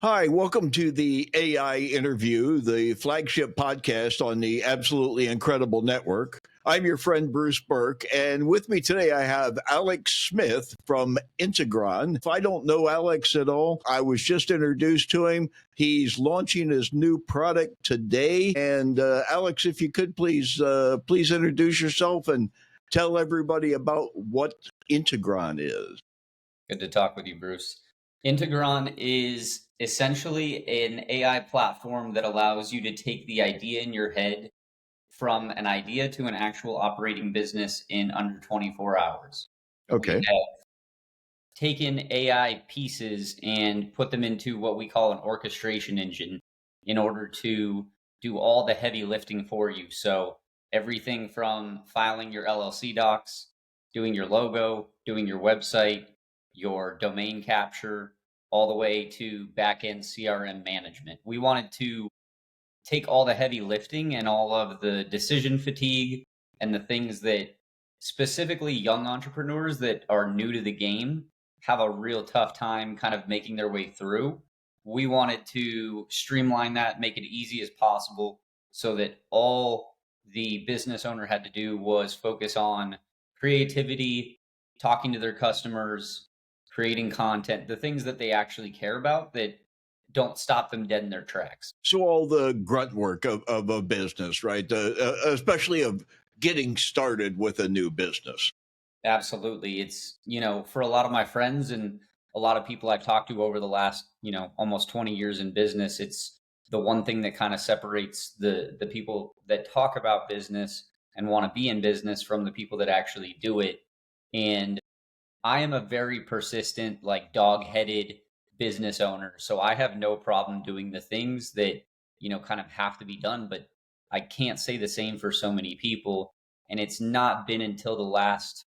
Hi, welcome to the AI Interview, the flagship podcast on the absolutely incredible network. I'm your friend Bruce Burke, and with me today I have Alex Smith from Integronn. If I don't know Alex at all, I was just introduced to him. He's launching his new product today. And Alex, if you could please introduce yourself and tell everybody about what Integronn is. Good to talk with you, Bruce. Integronn is essentially an AI platform that allows you to take the idea in your head from an idea to an actual operating business in under 24 hours. We Okay. have taken AI pieces and put them into what we call an orchestration engine in order to do all the heavy lifting for you. So everything from filing your LLC docs, doing your logo, doing your website, your domain capture, all the way to back-end CRM management. We wanted to take all the heavy lifting and all of the decision fatigue and the things that specifically young entrepreneurs that are new to the game have a real tough time kind of making their way through. We wanted to streamline that, make it easy as possible so that all the business owner had to do was focus on creativity, talking to their customers, creating content, the things that they actually care about that don't stop them dead in their tracks. So all the grunt work of a business, right? Especially of getting started with a new business. Absolutely. It's, for a lot of my friends and a lot of people I've talked to over the last, almost 20 years in business, it's the one thing that kind of separates the people that talk about business and want to be in business from the people that actually do it. And I am a very persistent, like dog-headed business owner. So I have no problem doing the things that, kind of have to be done, but I can't say the same for so many people. And it's not been until the last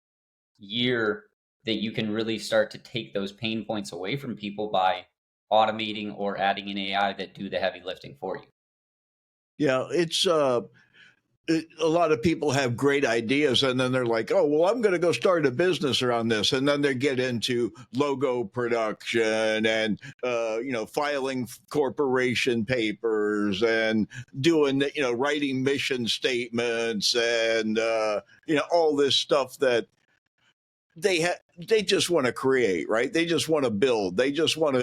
year that you can really start to take those pain points away from people by automating or adding an AI that do the heavy lifting for you. Yeah, a lot of people have great ideas and then they're like, oh, well, I'm going to go start a business around this. And then they get into logo production and, filing corporation papers and doing, writing mission statements and, all this stuff that they just want to create, right? They just want to build. They just want to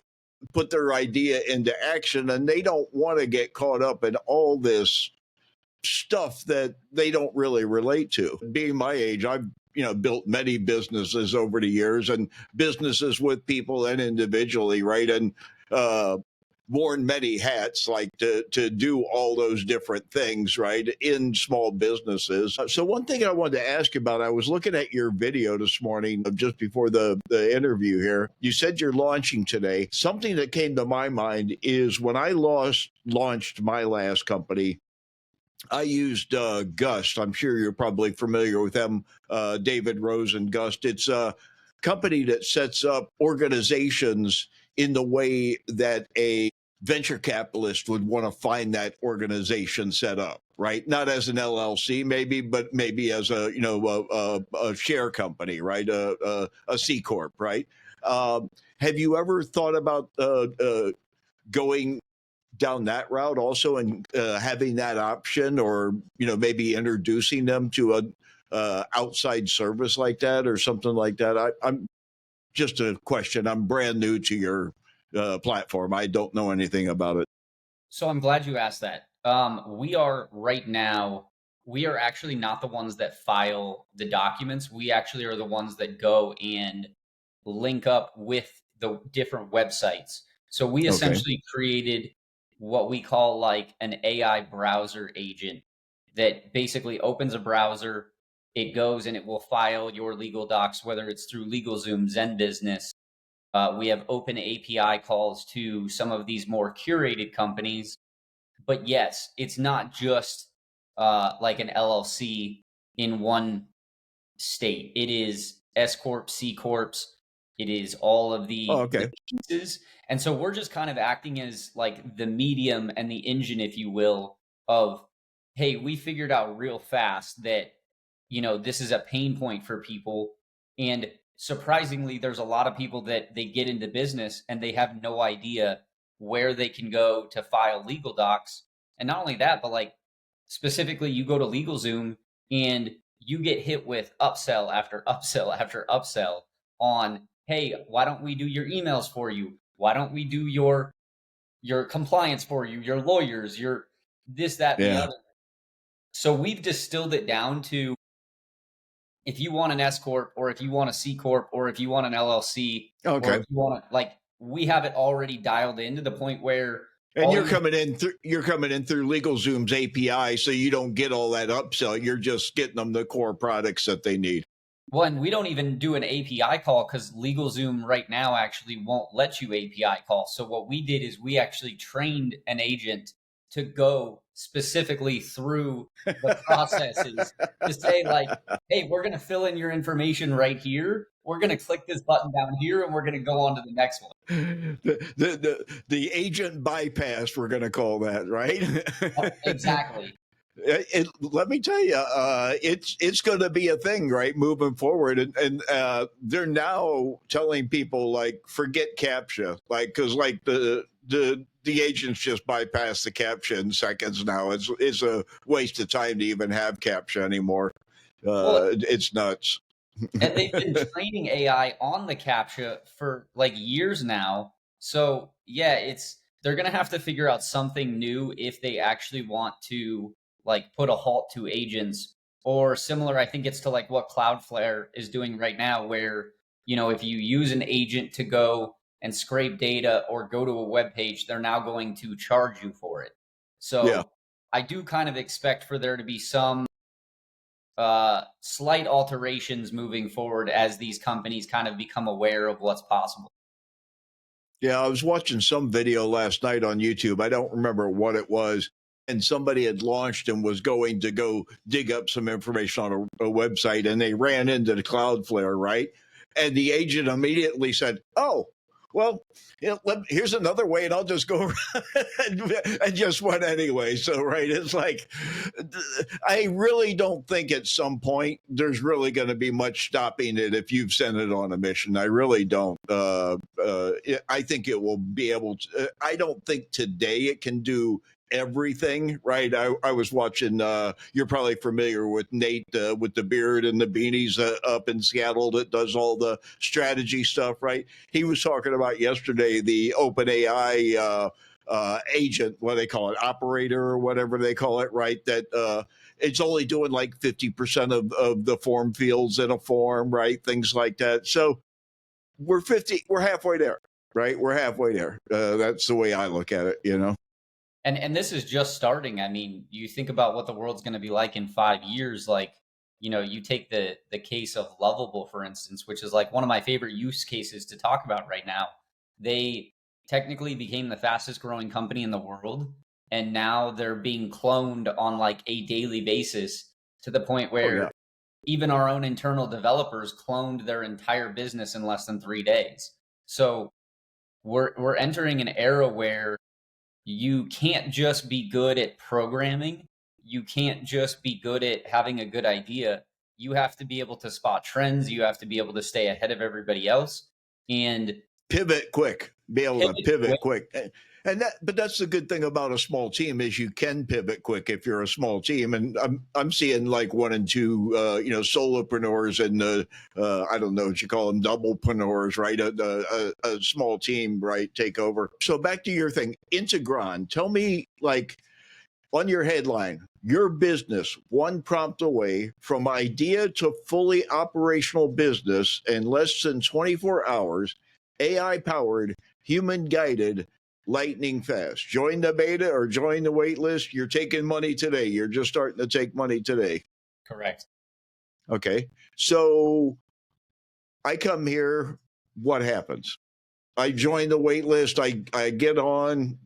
put their idea into action and they don't want to get caught up in all this stuff that they don't really relate to. Being my age, I've built many businesses over the years and businesses with people and individually, right? And uh, worn many hats, like to do all those different things, right, in small businesses. So one thing I wanted to ask you about, I was looking at your video this morning, just before the interview here. You said you're launching today. Something that came to my mind is when I launched my last company, I used Gust. I'm sure you're probably familiar with them, David Rose and Gust. It's a company that sets up organizations in the way that a venture capitalist would want to find that organization set up, right? Not as an LLC, maybe, but maybe as a share company, right? A C corp, right? Have you ever thought about going down that route also and having that option, or maybe introducing them to a outside service like that or something like that? I'm just a question. I'm brand new to your platform. I don't know anything about it. So I'm glad you asked that. We are right now, we are actually not the ones that file the documents. We actually are the ones that go and link up with the different websites. So we Okay. essentially created what we call like an AI browser agent that basically opens a browser. It goes and it will file your legal docs, whether it's through LegalZoom, Zen Business. We have open API calls to some of these more curated companies. But yes, it's not just like an LLC in one state. It is S corp, C corps. It is all of Oh, the okay. pieces, and so we're just kind of acting as like the medium and the engine, if you will, of hey, we figured out real fast that this is a pain point for people, and surprisingly, there's a lot of people that they get into business and they have no idea where they can go to file legal docs. And not only that, but like specifically, you go to LegalZoom and you get hit with upsell after upsell after upsell on, hey, why don't we do your emails for you? Why don't we do your compliance for you, your lawyers, your this, that, and the Yeah. other. So we've distilled it down to, if you want an S corp, or if you want a C corp, or if you want an LLC, or if Okay. you want to, like, we have it already dialed in to the point where And all you're you coming in through LegalZoom's API, so you don't get all that upsell. You're just getting them the core products that they need. well, and we don't even do an API call because LegalZoom right now actually won't let you API call. So what we did is we actually trained an agent to go specifically through the processes to say, like, hey, we're going to fill in your information right here. We're going to click this button down here, and we're going to go on to the next one. The agent bypass, we're going to call that, right? Exactly. Let me tell you, it's going to be a thing, right, moving forward, and they're now telling people, like, forget CAPTCHA, like, because like the agents just bypass the CAPTCHA in seconds now. It's a waste of time to even have CAPTCHA anymore. Well, It's nuts. and they've been training AI on the CAPTCHA for like years now. So yeah, they're gonna have to figure out something new if they actually want to like put a halt to agents, or similar. I think it's to like what Cloudflare is doing right now, where if you use an agent to go and scrape data or go to a web page, they're now going to charge you for it. Yeah. So I do kind of expect for there to be some slight alterations moving forward as these companies kind of become aware of what's possible. Yeah, I was watching some video last night on YouTube. I don't remember what it was. And somebody had launched and was going to go dig up some information on a website, and they ran into the Cloudflare, right? And the agent immediately said, "Oh, well, here's another way, and I'll just go and just went anyway." So, right, it's like, I really don't think at some point there's really going to be much stopping it if you've sent it on a mission. I really don't. I think it will be able to. I don't think today it can do everything, right? I was watching, you're probably familiar with Nate, with the beard and the beanies, up in Seattle, that does all the strategy stuff, right? He was talking about yesterday the OpenAI agent, what they call it, operator or whatever they call it, right? That it's only doing like 50% of the form fields in a form, right? Things like that. So we're halfway there, right? We're halfway there. That's the way I look at it. And this is just starting. I mean, you think about what the world's going to be like in 5 years. Like, you take the case of Lovable, for instance, which is like one of my favorite use cases to talk about right now. They technically became the fastest growing company in the world, and now they're being cloned on like a daily basis, to the point Oh, where yeah. even our own internal developers cloned their entire business in less than 3 days. So we're entering an era where you can't just be good at programming. You can't just be good at having a good idea. You have to be able to spot trends. You have to be able to stay ahead of everybody else and Pivot quick, be able to pivot pivot quick. quick. But that's the good thing about a small team, is you can pivot quick if you're a small team. And I'm seeing like one and two, solopreneurs and I don't know what you call them, doublepreneurs, right? A small team, right? Take over. So back to your thing, Integronn. Tell me, like, on your headline, your business one prompt away from idea to fully operational business in less than 24 hours, AI powered, human guided, lightning fast. Join the beta or join the wait list. You're taking money today. You're just starting to take money today. Correct. Okay. So I come here. What happens? I join the wait list. I get on.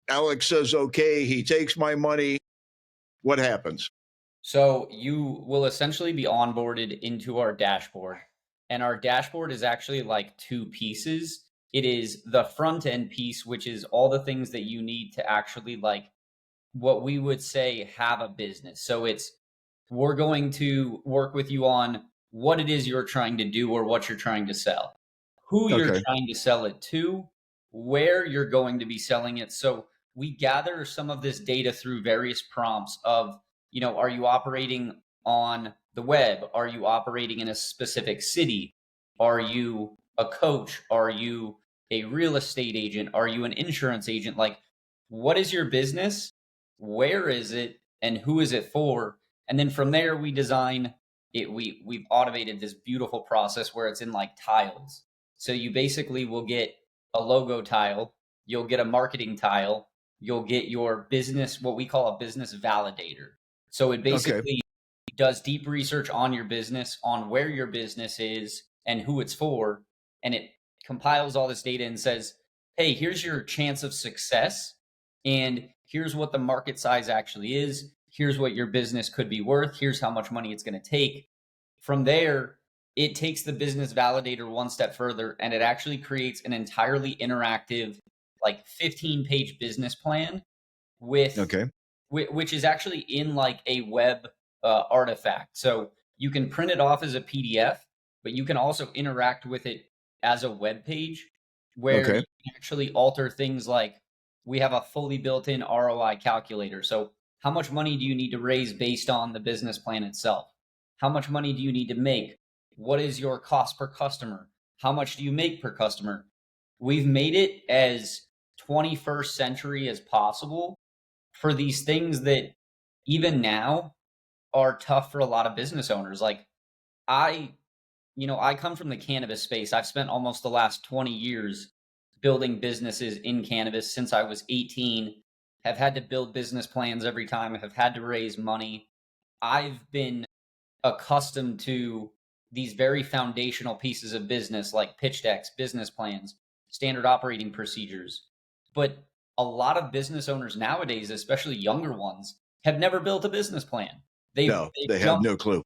Alex says, okay. He takes my money. What happens? So you will essentially be onboarded into our dashboard. And our dashboard is actually like two pieces. It is the front end piece, which is all the things that you need to actually, like, what we would say, have a business. So we're going to work with you on what it is you're trying to do or what you're trying to sell, who you're Okay. trying to sell it to, where you're going to be selling it. So we gather some of this data through various prompts of, are you operating on the web? Are you operating in a specific city? Are you a coach? Are you a real estate agent? Are you an insurance agent? Like, what is your business? Where is it? And who is it for? And then from there, we design it. We've automated this beautiful process where it's in like tiles. So you basically will get a logo tile, you'll get a marketing tile, you'll get your business, what we call a business validator. So it Okay. basically does deep research on your business, on where your business is and who it's for. And it compiles all this data and says, hey, here's your chance of success. And here's what the market size actually is. Here's what your business could be worth. Here's how much money it's going to take. From there, it takes the business validator one step further and it actually creates an entirely interactive, like 15-page business plan with Okay. which is actually in like a web artifact. So you can print it off as a PDF, but you can also interact with it as a web page where Okay. you can actually alter things like we have a fully built-in ROI calculator. So how much money do you need to raise based on the business plan itself? How much money do you need to make? What is your cost per customer? How much do you make per customer? We've made it as 21st century as possible for these things that even now are tough for a lot of business owners. Like I, I come from the cannabis space. I've spent almost the last 20 years building businesses in cannabis since I was 18, have had to build business plans every time, have had to raise money. I've been accustomed to these very foundational pieces of business like pitch decks, business plans, standard operating procedures. But a lot of business owners nowadays, especially younger ones, have never built a business plan. No, They've they have jumped no clue.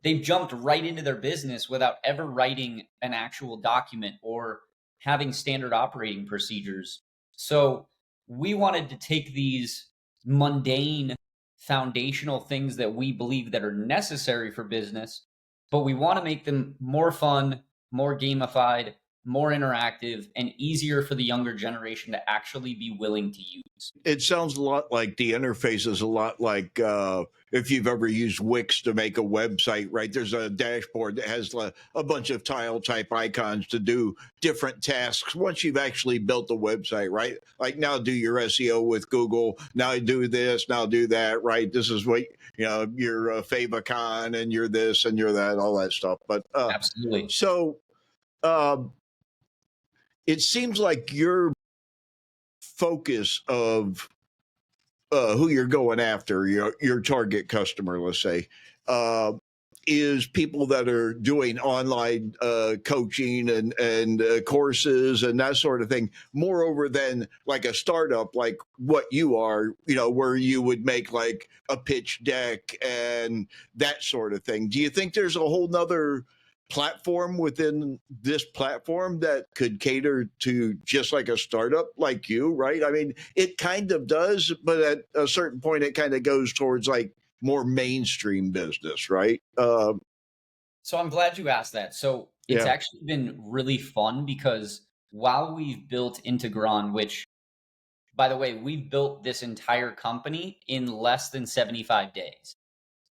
they've jumped right into their business without ever writing an actual document or having standard operating procedures. So we wanted to take these mundane foundational things that we believe that are necessary for business, but we want to make them more fun, more gamified, more interactive, and easier for the younger generation to actually be willing to use. It sounds a lot like the interface is a lot like if you've ever used Wix to make a website, right? There's a dashboard that has a bunch of tile type icons to do different tasks once you've actually built the website, right? Like now do your SEO with Google, now do this, now do that, right? This is what, your favicon and you're this and you're that, all that stuff. But Absolutely. so um, it seems like your focus of who you're going after, your target customer, let's say, uh, is people that are doing online coaching and courses and that sort of thing. Moreover than like a startup, like what you are, where you would make like a pitch deck and that sort of thing. Do you think there's a whole nother platform within this platform that could cater to just like a startup like you, right? I mean, it kind of does, but at a certain point, it kind of goes towards like more mainstream business, right? So I'm glad you asked that. So it's Yeah. actually been really fun because while we've built Integronn, which by the way, we've built this entire company in less than 75 days.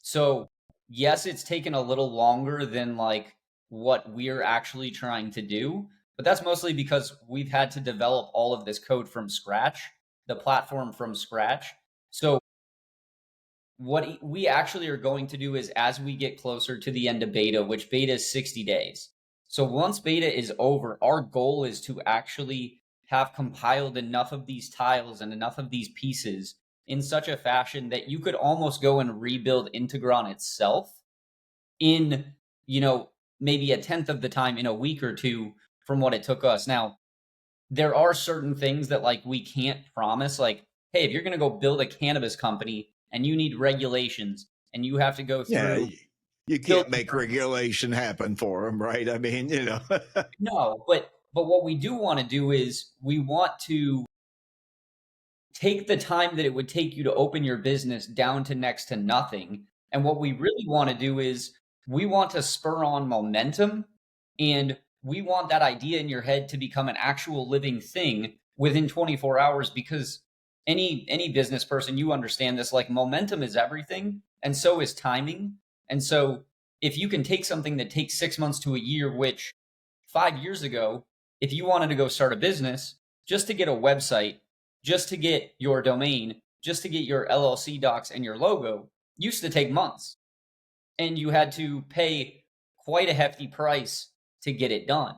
So yes, it's taken a little longer than like what we're actually trying to do, but that's mostly because we've had to develop all of this code from scratch, the platform from scratch. So what we actually are going to do is as we get closer to the end of beta, which beta is 60 days. So once beta is over, our goal is to actually have compiled enough of these tiles and enough of these pieces in such a fashion that you could almost go and rebuild Integronn itself in, maybe a tenth of the time in a week or two from what it took us. Now, there are certain things that like we can't promise, like, hey, if you're going to go build a cannabis company and you need regulations and you have to go Yeah. through You building can't make permits. regulation happen for them, right? I mean, No, but what we do want to do is we want to take the time that it would take you to open your business down to next to nothing. And what we really want to do is we want to spur on momentum. And we want that idea in your head to become an actual living thing within 24 hours, because any business person, you understand this, like momentum is everything, and so is timing. And so if you can take something that takes 6 months to a year, which 5 years ago, if you wanted to go start a business, just to get a website, just to get your domain, just to get your LLC docs and your logo, used to take months. And you had to pay quite a hefty price to get it done.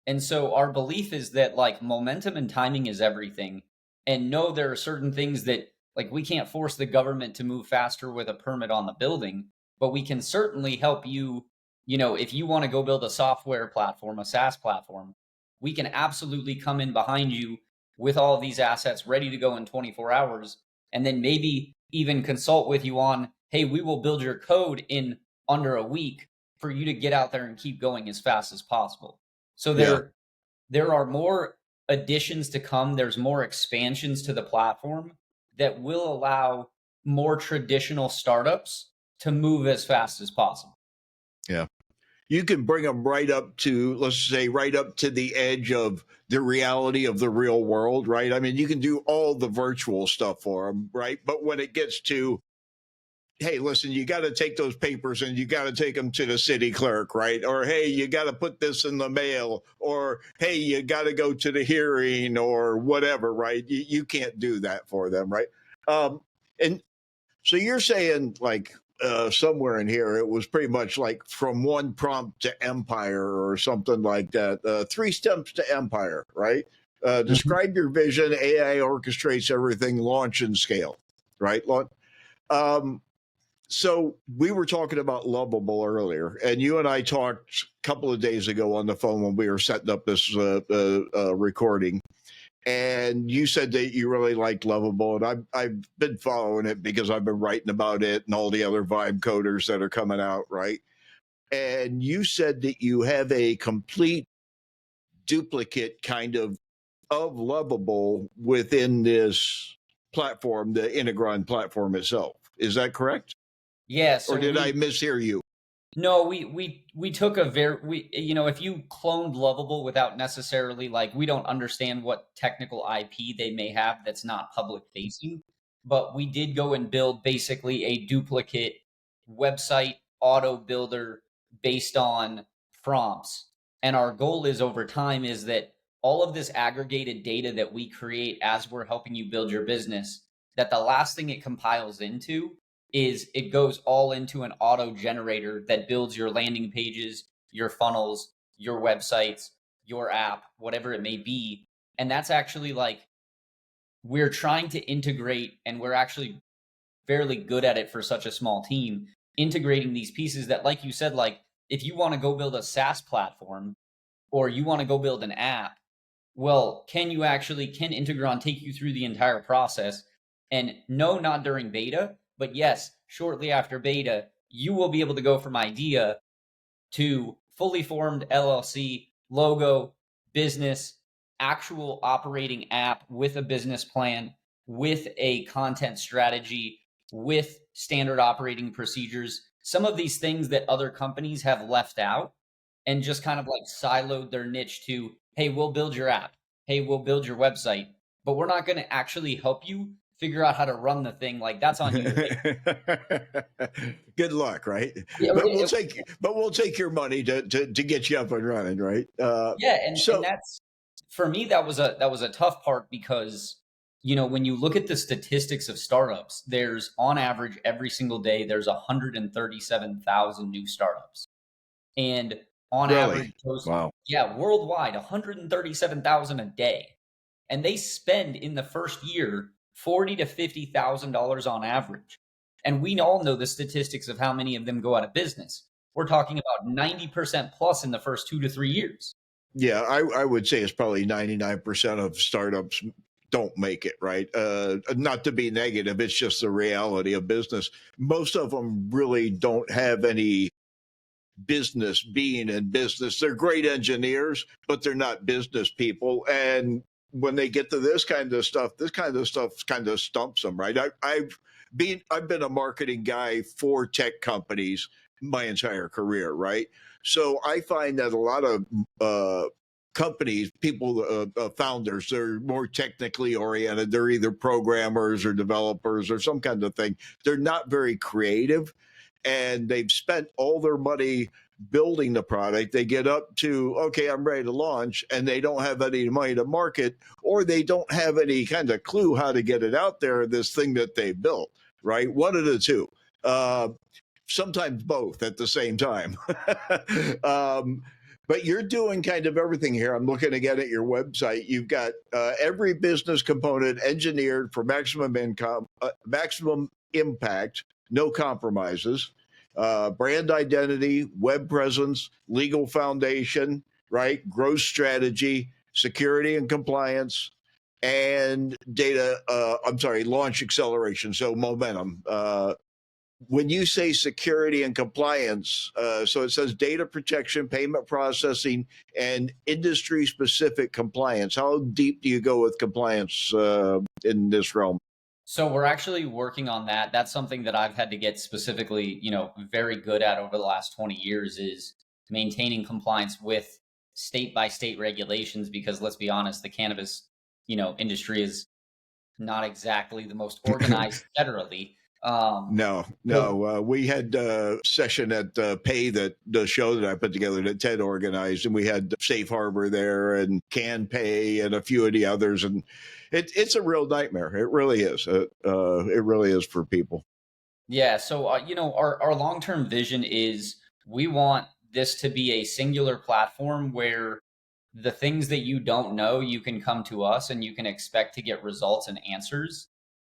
And so our belief is that like momentum and timing is everything. And no, there are certain things that like we can't force the government to move faster with a permit on the building, but we can certainly help you. You know, if you want to go build a software platform, a SaaS platform, we can absolutely come in behind you with all of these assets ready to go in 24 hours. And then maybe even consult with you on, hey, we will build your code in under a week for you to get out there and keep going as fast as possible. So Yeah. there are more additions to come. There's more expansions to the platform that will allow more traditional startups to move as fast as possible. Yeah. You can bring them right up to, let's say, right up to the edge of the reality of the real world, right? I mean, you can do all the virtual stuff for them, right? But when it gets to, hey, listen, you got to take those papers and you got to take them to the city clerk, right? Or, hey, you got to put this in the mail, or, hey, you got to go to the hearing or whatever, right? You can't do that for them, right? And so you're saying like somewhere in here, it was pretty much like from one prompt to empire or something like that. 3 steps to empire, right? Mhm. Describe your vision. AI orchestrates everything, launch and scale, right? Um, so we were talking about Lovable earlier, and you and I talked a couple of days ago on the phone when we were setting up this recording. And you said that you really liked Lovable, and I've been following it because I've been writing about it and all the other vibe coders that are coming out, right? And you said that you have a complete duplicate kind of Lovable within this platform, the Integronn platform itself. Is that correct? Yeah, Or so did I mishear you? no, we took a very we you know, if you cloned Lovable without necessarily like we don't understand what technical IP they may have that's not public facing, but we did go and build basically a duplicate website auto builder based on prompts. And our goal is over time is that all of this aggregated data that we create as we're helping you build your business, that the last thing it compiles into is it goes all into an auto generator that builds your landing pages, your funnels, your websites, your app, whatever it may be. And that's actually like we're trying to integrate, and we're actually fairly good at it for such a small team, integrating these pieces that, like you said, like if you want to go build a SaaS platform or you want to go build an app, well, can Integronn take you through the entire process? And no, not during beta, but yes, shortly after beta, you will be able to go from idea to fully formed LLC, logo, business, actual operating app with a business plan, with a content strategy, with standard operating procedures. Some of these things that other companies have left out and just kind of like siloed their niche to, hey, we'll build your app. Hey, we'll build your website, but we're not going to actually help you figure out how to run the thing. Like that's on you to figure. Good luck, right? Yeah, But we'll take your money to get you up and running, right? yeah, and So that's for me that was a tough part because when you look at the statistics of startups, there's on average every single day there's 137,000 new startups. And on average really, those wow, yeah, worldwide 137,000 a day. And they spend in the first year $40 to $50,000 on average. And we all know the statistics of how many of them go out of business. We're talking about 90% plus in the first 2 to 3 years. yeah, I would say it's probably 99% of startups don't make it, right? Not to be negative, it's just the reality of business. Most of them really don't have any business being in business. They're great engineers, but they're not business people. And when they get to this kind of stuff kind of stumps them, right? I've been a marketing guy for tech companies my entire career, right? So I find that a lot of companies, people, founders, they're more technically oriented. They're either programmers or developers or some kind of thing. They're not very creative, and they've spent all their money building the product. They get up to, okay, I'm ready to launch, and they don't have any money to market, or they don't have any kind of clue how to get it out there, this thing that they built, right? One of the two. Sometimes both at the same time. um, but you're doing kind of everything here. I'm looking again at your website. You've got every business component engineered for maximum income, maximum impact, no compromises, brand identity, web presence, legal foundation, right? Growth strategy, security and compliance, and data. Launch acceleration. So momentum. When you say security and compliance, so it says data protection, payment processing, and industry specific compliance. How deep do you go with compliance in this realm? So we're actually working on that. That's something that I've had to get specifically, very good at over the last 20 years is maintaining compliance with state by state regulations because let's be honest, the cannabis, industry is not exactly the most organized federally. No, So no. We had a session at Pay, that the show that I put together that Ted organized, and we had Safe Harbor there and Can Pay and a few of the others, and it's a real nightmare. It really is. It really is for people. yeah, so our long-term vision is we want this to be a singular platform where the things that you don't know, you can come to us and you can expect to get results and answers.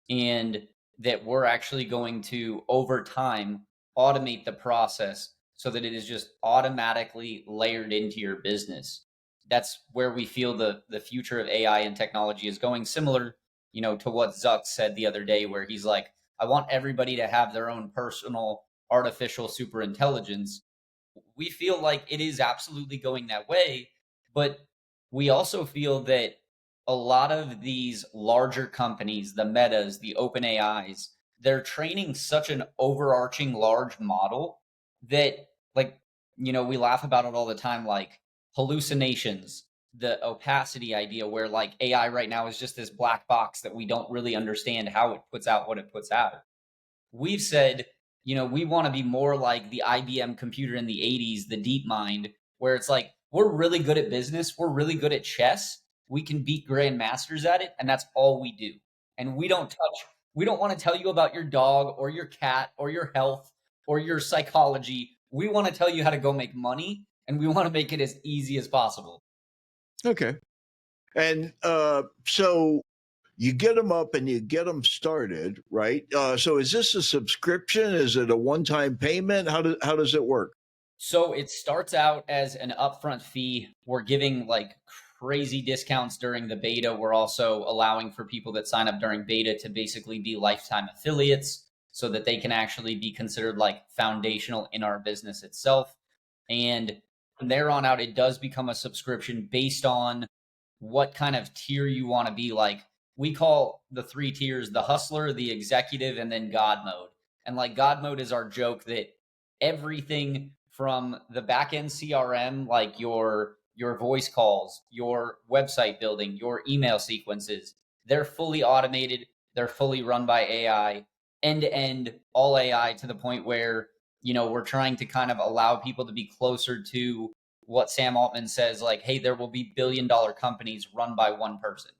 And that we're actually going to, over time, automate the process so that it is just automatically layered into your business. That's where we feel the future of AI and technology is going, similar, to what Zuck said the other day, where he's like, I want everybody to have their own personal artificial super intelligence. We feel like it is absolutely going that way, but we also feel that a lot of these larger companies, the Metas, the Open AIs, they're training such an overarching large model that, like, we laugh about it all the time, like hallucinations, the opacity idea, where like AI right now is just this black box that we don't really understand how it puts out what it puts out. We've said, we want to be more like the IBM computer in the 80s, the deep mind, where it's like, we're really good at business. We're really good at chess. We can beat grandmasters at it. And that's all we do. And we don't want to tell you about your dog or your cat or your health or your psychology. We want to tell you how to go make money and we want to make it as easy as possible. Okay. And so you get them up and you get them started, right? So is this a subscription? Is it a one-time payment? How does it work? So it starts out as an upfront fee. We're giving like crazy discounts during the beta. We're also allowing for people that sign up during beta to basically be lifetime affiliates so that they can actually be considered like foundational in our business itself. And from there on out, it does become a subscription based on what kind of tier you want to be. Like we call the three tiers the hustler, the executive, and then God mode. And like God mode is our joke that everything from the back end CRM, like your voice calls, your website building, your email sequences, they're fully automated, they're fully run by AI, end to end, all AI to the point where, we're trying to kind of allow people to be closer to what Sam Altman says, like, hey, there will be billion-dollar companies run by one person.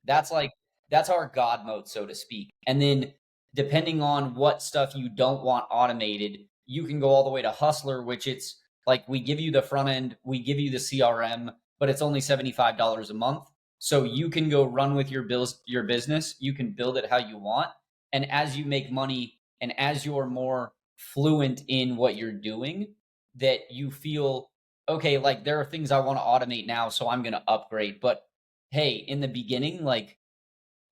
That's like that's our God mode, so to speak. And then depending on what stuff you don't want automated, you can go all the way to Hustler, which it's like we give you the front end, we give you the CRM, but it's only $75 a month. So you can go run with your business, you can build it how you want. And as you make money and as you're more fluent in what you're doing, that you feel, okay, like there are things I want to automate now, so I'm going to upgrade. But hey, in the beginning, like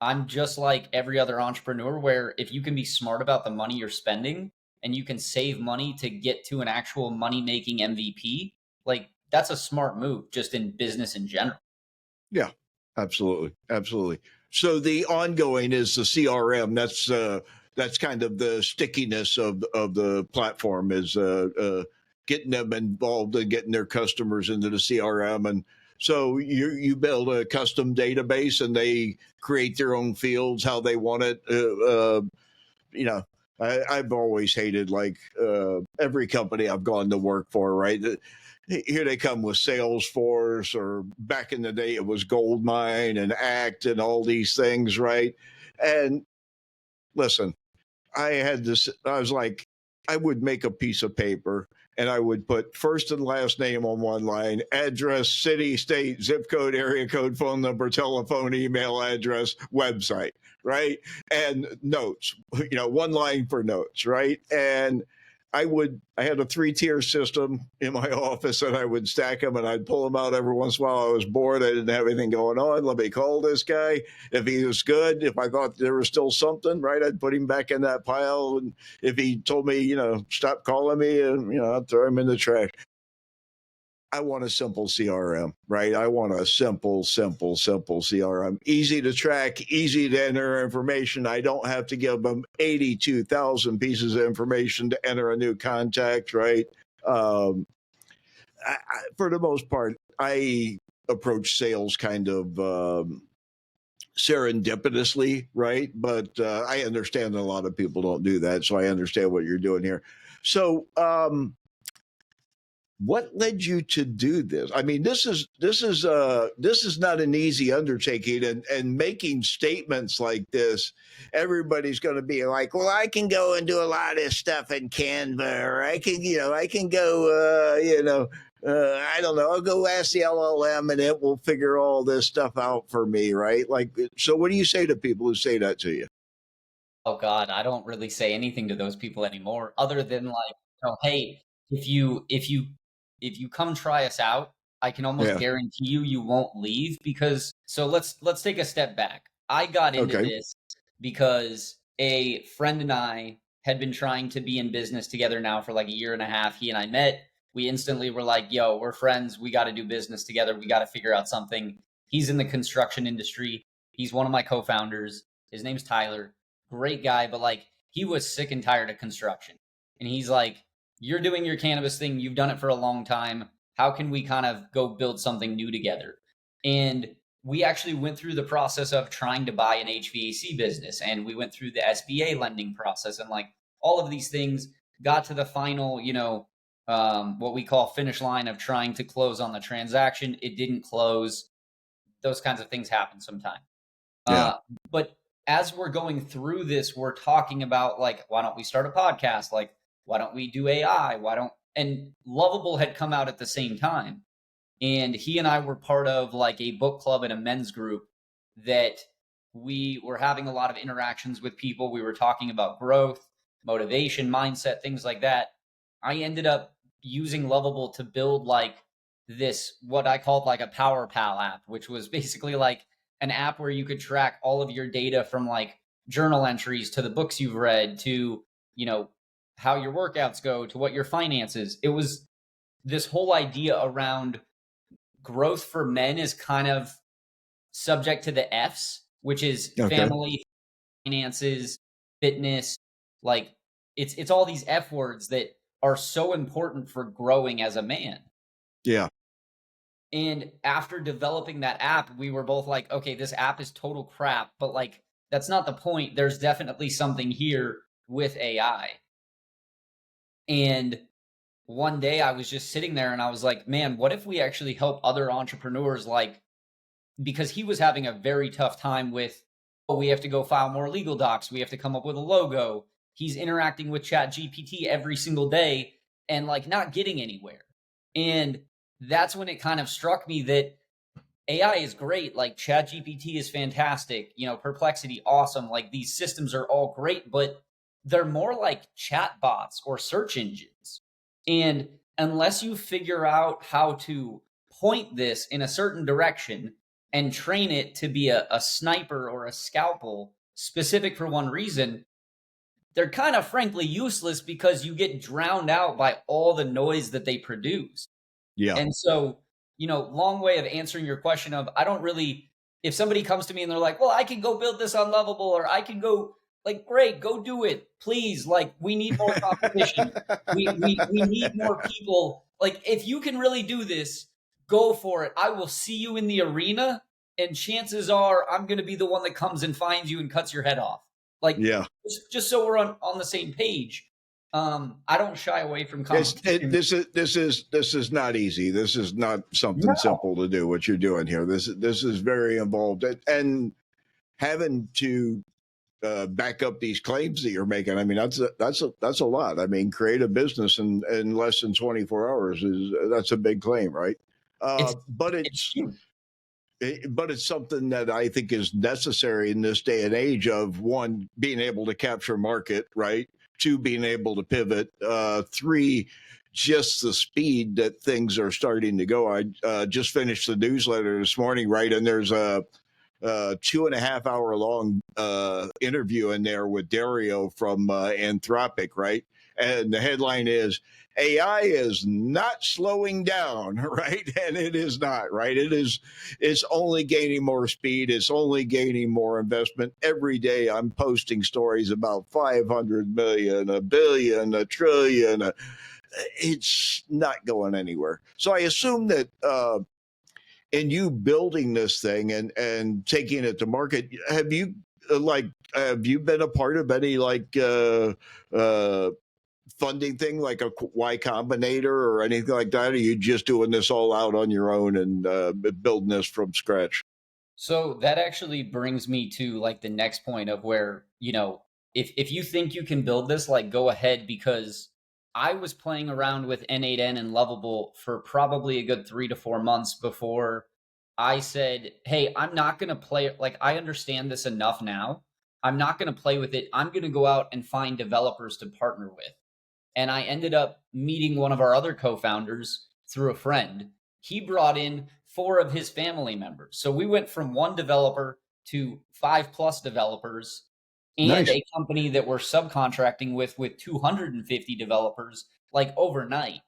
I'm just like every other entrepreneur where if you can be smart about the money you're spending and you can save money to get to an actual money making MVP, like that's a smart move just in business in general. Yeah, absolutely, absolutely. So the ongoing is the CRM. That's that's kind of the stickiness of the platform is getting them involved and getting their customers into the CRM. And so you build a custom database and they create their own fields how they want it. You know, I've always hated like every company I've gone to work for, right? Here they come with Salesforce, or back in the day it was Goldmine and Act and all these things, right? And listen, I was like, I would make a piece of paper and I would put first and last name on one line, address, city, state, zip code, area code, phone number, telephone, email address, website, right? And notes, one line for notes, right? And I had a 3-tier system in my office, and I would stack them and I'd pull them out every once in a while. I was bored. I didn't have anything going on. Let me call this guy. If he was good, if I thought there was still something, right, I'd put him back in that pile. And if he told me, stop calling me, and, I'd throw him in the trash. I want a simple CRM, right? I want a simple CRM. Easy to track, easy to enter information. I don't have to give them 82,000 pieces of information to enter a new contact, right? For the most part, I approach sales kind of serendipitously, right? But I understand that a lot of people don't do that, so I understand what you're doing here. So, what led you to do this? I mean, this is not an easy undertaking, and making statements like this, everybody's going to be like, well, I can go and do a lot of this stuff in Canva, or I can go, I don't know, I'll go ask the LLM and it will figure all this stuff out for me, right? Like, so what do you say to people who say that to you? Oh God, I don't really say anything to those people anymore, other than like, hey, if you come try us out, I can almost Yeah. guarantee you won't leave. Because so let's take a step back. I got into Okay. this because a friend and I had been trying to be in business together now for like a year and a half. He and I met. We instantly were like, yo, we're friends. We got to do business together. We got to figure out something. He's in the construction industry. He's one of my co-founders. His name's Tyler. Great guy, but like he was sick and tired of construction. And he's like, you're doing your cannabis thing. You've done it for a long time. How can we kind of go build something new together? And we actually went through the process of trying to buy an HVAC business, and we went through the SBA lending process, and like all of these things, got to the final, what we call finish line of trying to close on the transaction. It didn't close. Those kinds of things happen sometimes. Yeah. Uh, but as we're going through this, we're talking about like, why don't we start a podcast? Like, why don't we do AI? And Lovable had come out at the same time. And he and I were part of like a book club and a men's group that we were having a lot of interactions with people. We were talking about growth, motivation, mindset, things like that. I ended up using Lovable to build like this, what I called like a Power Pal app, which was basically like an app where you could track all of your data from like journal entries to the books you've read to, how your workouts go to what your finances. It was this whole idea around growth for men is kind of subject to the F's, which is Okay. family, finances, fitness. Like it's all these F words that are so important for growing as a man. Yeah. And after developing that app, we were both like, okay, this app is total crap, but like, that's not the point. There's definitely something here with AI. And one day I was just sitting there and I was like, man, what if we actually help other entrepreneurs? Like, because he was having a very tough time with, oh, we have to go file more legal docs. We have to come up with a logo. He's interacting with Chat GPT every single day and like not getting anywhere. And that's when it kind of struck me that AI is great. Like Chat GPT is fantastic. Perplexity, awesome. Like these systems are all great, but they're more like chat bots or search engines. And unless you figure out how to point this in a certain direction and train it to be a sniper or a scalpel specific for one reason, they're kind of frankly useless because you get drowned out by all the noise that they produce. Yeah. And so, long way of answering your question of, I don't really, if somebody comes to me and they're like, well, I can go build this on Lovable, or I can go Like, great, go do it, please. Like, we need more competition. We need more people. Like, if you can really do this, go for it. I will see you in the arena, and chances are I'm going to be the one that comes and finds you and cuts your head off. Like, Yeah. just so we're on the same page. I don't shy away from competition. This is not easy. This is not something No, simple to do. What you're doing here. This is very involved, and having to back up these claims that you're making. I mean, that's a lot. I mean, create a business in less than 24 hours that's a big claim, right? Uh, it's but it's it's huge. but it's something that I think is necessary in this day and age of one being able to capture market, right? Two, being able to pivot. Three, just the speed that things are starting to go. I just finished the newsletter this morning, right? And there's a 2.5 hour long interview in there with Dario from Anthropic, right? And the headline is AI is not slowing down, right? And it is not, right? It's only gaining more speed. It's only gaining more investment. Every day I'm posting stories about 500 million, a billion, a trillion. It's not going anywhere. So I assume that in you building this thing and taking it to market, have you been a part of any uh funding thing like a Y Combinator or anything like that? Or are you just doing this all out on your own and building this from scratch? So that actually brings me to like the next point of where, if you think you can build this, like go ahead, because I was playing around with N8N and Lovable for probably a good 3 to 4 months before I said, "Hey, I'm not going to play it. Like I understand this enough now. I'm not going to play with it. I'm going to go out and find developers to partner with." And I ended up meeting one of our other co-founders through a friend. He brought in 4 of his family members. So we went from one developer to 5+ developers and Nice. a company that we're subcontracting with 250 developers like overnight.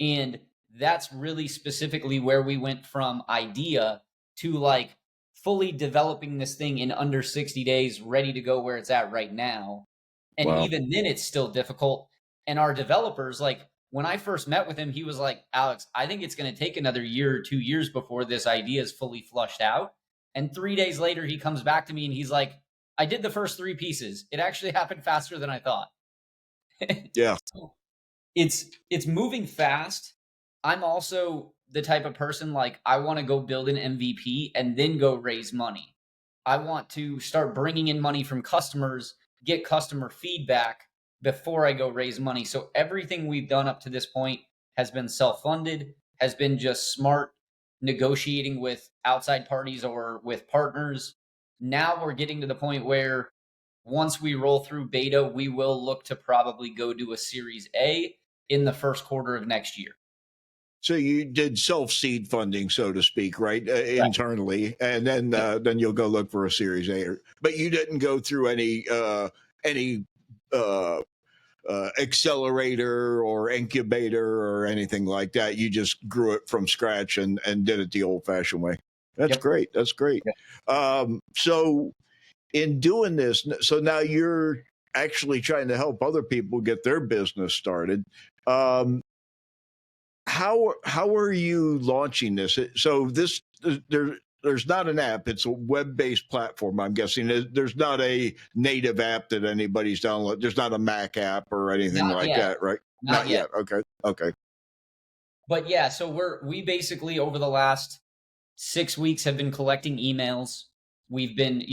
And that's really specifically where we went from idea to like fully developing this thing in under 60 days, ready to go where it's at right now. And Wow. even then, it's still difficult. And our developers, like when I first met with him, he was like, "Alex, I think it's going to take another year or 2 years before this idea is fully flushed out." And 3 days later, he comes back to me and he's like, "I did the first 3 pieces. It actually happened faster than I thought." Yeah. So it's moving fast. I'm also the type of person like I want to go build an MVP and then go raise money. I want to start bringing in money from customers, get customer feedback before I go raise money. So everything we've done up to this point has been self-funded, has been just smart negotiating with outside parties or with partners. Now we're getting to the point where once we roll through beta, we will look to probably go do a Series A in the first quarter of next year. So you did self seed funding, so to speak, right, Right. internally, and then you'll go look for a Series A. But you didn't go through any uh, accelerator or incubator or anything like that. You just grew it from scratch and did it the old fashioned way. That's Yep. great. That's great. Yep. So in doing this, so now you're actually trying to help other people get their business started. Um, how are you launching this? So there's not an app. It's a web-based platform. I'm guessing there's not a native app that anybody's download. There's not a Mac app or anything Not like yet. that, right? Not Not yet. yet. Okay. Okay. But yeah, so we basically over the last 6 weeks have been collecting emails. We've been,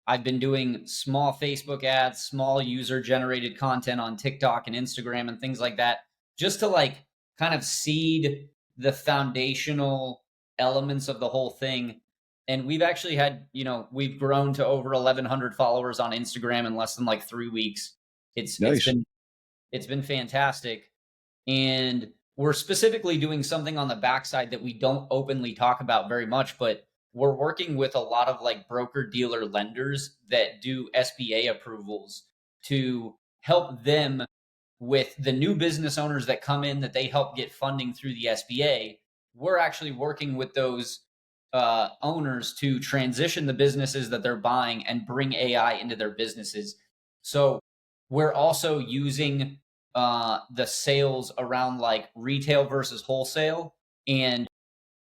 I've been doing small Facebook ads, small user generated content on TikTok and Instagram and things like that, just to like kind of seed the foundational elements of the whole thing. And we've actually had, we've grown to over 1,100 followers on Instagram in less than like 3 weeks. It's it's Nice. been it's been fantastic. And we're specifically doing something on the backside that we don't openly talk about very much, but we're working with a lot of like broker dealer lenders that do SBA approvals to help them with the new business owners that come in that they help get funding through the SBA. We're actually working with those owners to transition the businesses that they're buying and bring AI into their businesses. So we're also using the sales around like retail versus wholesale and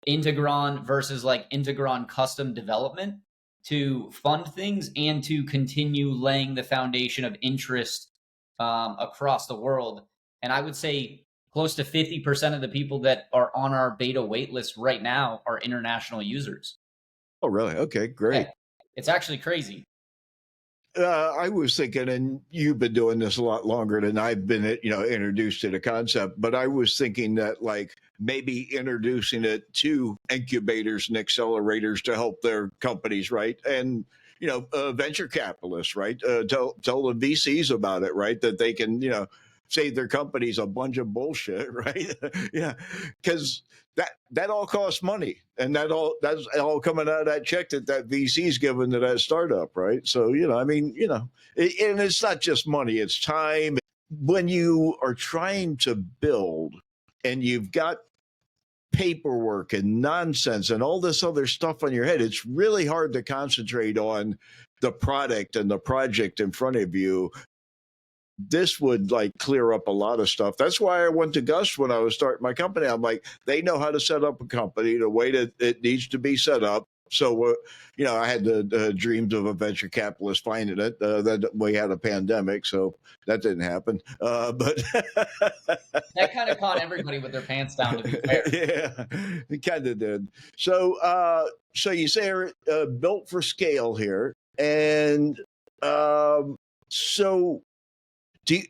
Integronn versus like Integronn custom development to fund things and to continue laying the foundation of interest across the world. And I would say close to 50% of the people that are on our beta waitlist right now are international users. Oh, really? Okay, Yeah, great. it's actually crazy. I was thinking, and you've been doing this a lot longer than I've been, introduced to the concept. But I was thinking that, like, maybe introducing it to incubators and accelerators to help their companies, right? And venture capitalists, right? Tell the VCs about it, right? That they can, save their companies a bunch of bullshit, right? Yeah, because that all costs money, and that's all coming out of that check that VC's given to that startup, right? So I mean, and it's not just money; it's time. When you are trying to build, and you've got paperwork and nonsense and all this other stuff on your head, it's really hard to concentrate on the product and the project in front of you. This would like clear up a lot of stuff. That's why I went to Gus when I was starting my company. I'm like, they know how to set up a company the way that it needs to be set up. So, I had the dreams of a venture capitalist finding it. Then we had a pandemic, so that didn't happen. But That kind of caught everybody with their pants down, to be fair. yeah, it kind of did. So you say built for scale here, and so do you,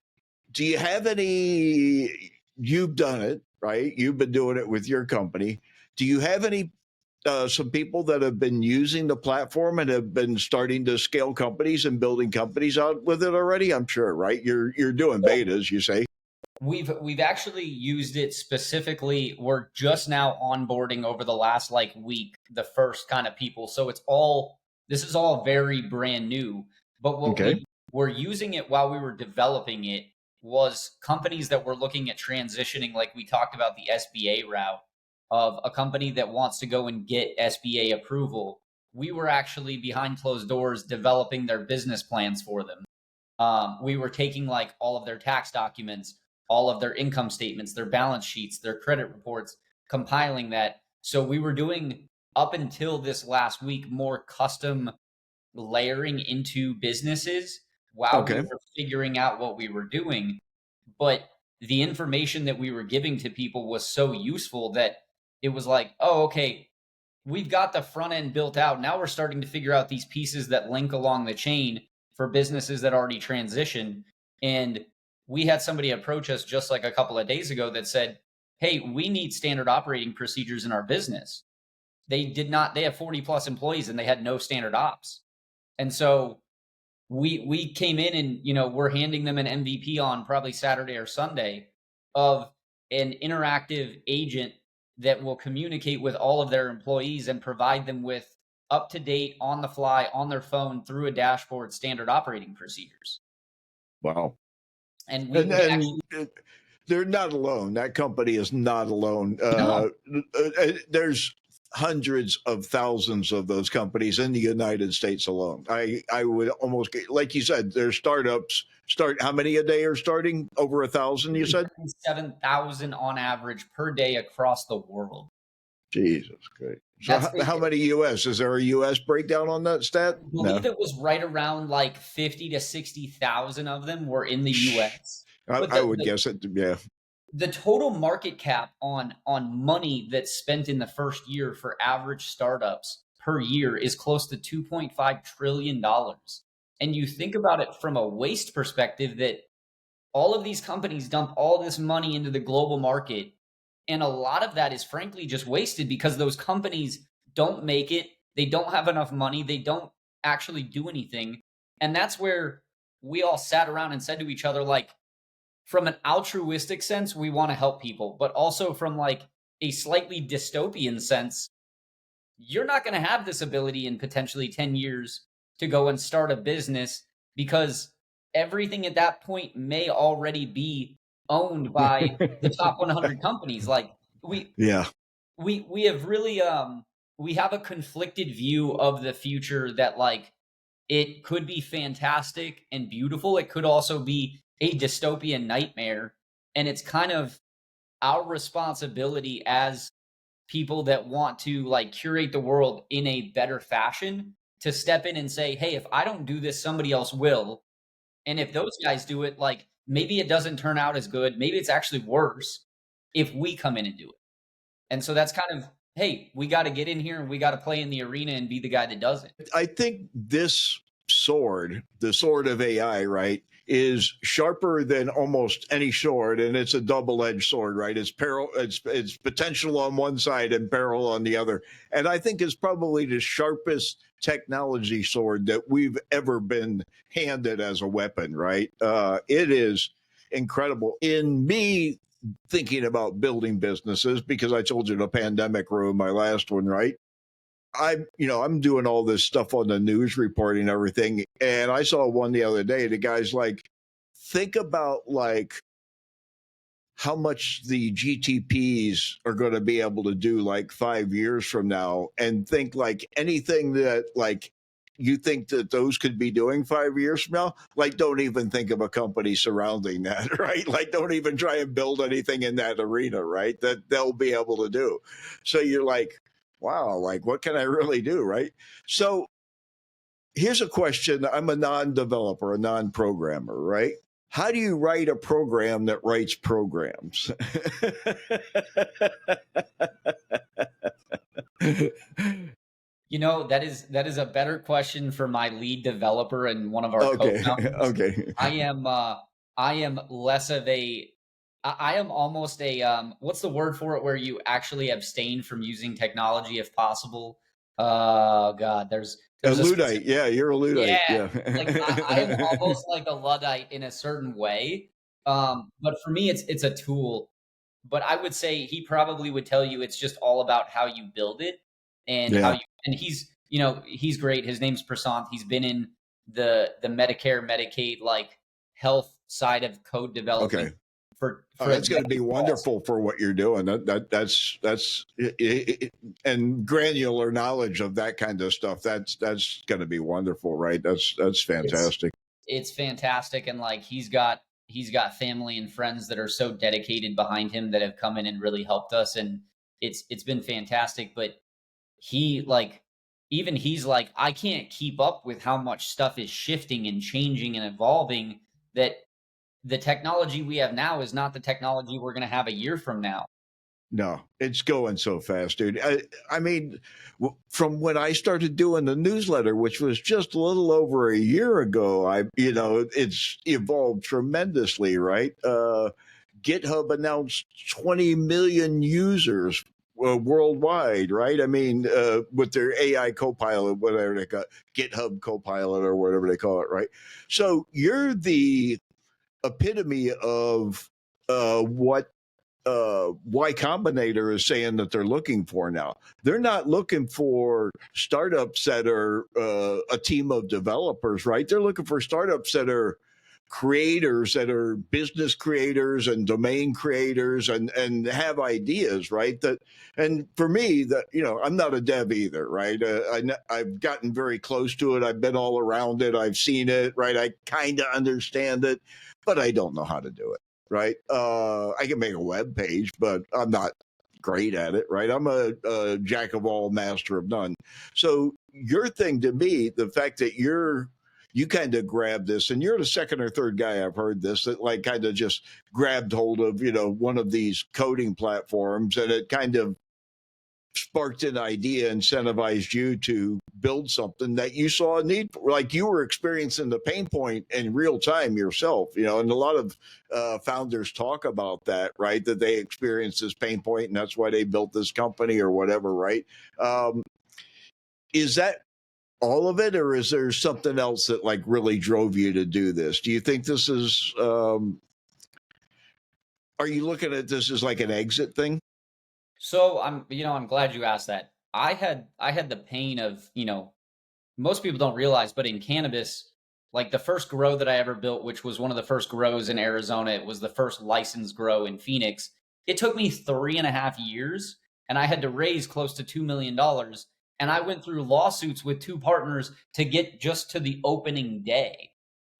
do you have any? You've done it, right? You've been doing it with your company. Do you have any? Some people that have been using the platform and have been starting to scale companies and building companies out with it already. I'm sure, right? You're doing betas, you say. We've actually used it specifically. We're just now onboarding over the last like week the first kind of people. So this is all very brand new. But what Okay. we were using it while we were developing it was companies that were looking at transitioning, like we talked about the SBA route of a company that wants to go and get SBA approval. We were actually behind closed doors developing their business plans for them. We were taking like all of their tax documents, all of their income statements, their balance sheets, their credit reports, compiling that. So we were doing up until this last week more custom layering into businesses while we Okay. were figuring out what we were doing. But the information that we were giving to people was so useful that it was like, oh, okay, we've got the front end built out. Now we're starting to figure out these pieces that link along the chain for businesses that already transition. And we had somebody approach us just like a couple of days ago that said, hey, we need standard operating procedures in our business. They did not, they have 40 plus employees and they had no standard ops. And so we came in and we're handing them an MVP on probably Saturday or Sunday of an interactive agent that will communicate with all of their employees and provide them with up to date, on the fly, on their phone through a dashboard standard operating procedures. Wow. And And we then actually they're not alone. That company is not alone. no. There's hundreds of thousands of those companies in the United States alone. I would almost get, like you said, there's startups start. How many a day are starting? Over 1,000, you said? 7,000 on average per day across the world. Jesus Christ. So That's how many US? Is there a US breakdown on that stat? I No. believe it was right around like 50 to 60,000 of them were in the US. But I would guess it. Yeah. the total market cap on money that's spent in the first year for average startups per year is close to 2.5 trillion dollars. And you think about it from a waste perspective that all of these companies dump all this money into the global market, and a lot of that is frankly just wasted because those companies don't make it, they don't have enough money, they don't actually do anything. And that's where we all sat around and said to each other, like, from an altruistic sense, we want to help people, but also from like a slightly dystopian sense, you're not going to have this ability in potentially 10 years to go and start a business because everything at that point may already be owned by the top 100 companies. Like we Yeah. we have really we have a conflicted view of the future that like it could be fantastic and beautiful. It could also be a dystopian nightmare. And it's kind of our responsibility as people that want to like curate the world in a better fashion to step in and say, hey, if I don't do this, somebody else will. And if those guys do it, like maybe it doesn't turn out as good. Maybe it's actually worse if we come in and do it. And so that's kind of, hey, we got to get in here and we got to play in the arena and be the guy that does it. I think this sword, the sword of AI, right, is sharper than almost any sword, and it's a double-edged sword, right? It's potential on one side and peril on the other. And I think it's probably the sharpest technology sword that we've ever been handed as a weapon, right? It is incredible. In me thinking about building businesses, because I told you the pandemic ruined my last one, right? I'm doing all this stuff on the news reporting and everything. And I saw one the other day. The guy's like, think about like how much the GTPs are going to be able to do like 5 years from now, and think like anything that like you think that those could be doing 5 years from now, like don't even think of a company surrounding that, right? Like don't even try and build anything in that arena, right? That they'll be able to do. So you're like, wow, like what can I really do, right? So here's a question. I'm a non-developer, a non-programmer, right? How do you write a program that writes programs? That is a better question for my lead developer and one of our Okay. co-founders. Okay. I am less of a I am almost a what's the word for it where you actually abstain from using technology if possible? God, there's A a Luddite. specific, Yeah, you're a Luddite. yeah, Yeah. like I am almost like a Luddite in a certain way. But for me it's a tool. But I would say he probably would tell you it's just all about how you build it and how Yeah. you and he's great. His name's Prasant. He's been in the Medicare, Medicaid, like health side of code development Okay. for as That's going to many be calls. wonderful for what you're doing. That's and granular knowledge of that kind of stuff. That's going to be wonderful, right? That's It's fantastic. it's fantastic, and like he's got family and friends that are so dedicated behind him that have come in and really helped us, and it's been fantastic. But he like even he's like, I can't keep up with how much stuff is shifting and changing and evolving, that the technology we have now is not the technology we're going to have a year from now. No, it's going so fast, dude. I mean, from when I started doing the newsletter, which was just a little over a year ago, it's evolved tremendously, right? GitHub announced 20 million users worldwide, right? I mean, with their AI Copilot, whatever they call it, GitHub Copilot or whatever they call it, right? So you're the epitome of what Y Combinator is saying that they're looking for now. They're not looking for startups that are a team of developers, right? They're looking for startups that are creators, that are business creators and domain creators, and have ideas, right? That, and for me, that I'm not a dev either, right? I've gotten very close to it. I've been all around it. I've seen it, right? I kind of understand it, but I don't know how to do it, right? I can make a web page, but I'm not great at it, right? I'm a jack of all, master of none. So your thing to me, the fact that you kind of grabbed this, and you're the second or third guy I've heard this that like kind of just grabbed hold of one of these coding platforms, and it kind of sparked an idea, incentivized you to build something that you saw a need for. Like you were experiencing the pain point in real time yourself, and a lot of founders talk about that, right? That they experienced this pain point and that's why they built this company or whatever, right? Is that all of it, or is there something else that like really drove you to do this? Do you think this is, are you looking at this as like an exit thing? So I'm glad you asked that. I had the pain of, most people don't realize, but in cannabis, like the first grow that I ever built, which was one of the first grows in Arizona, it was the first licensed grow in Phoenix. It took me 3.5 years, and I had to raise close to $2 million. And I went through lawsuits with two partners to get just to the opening day.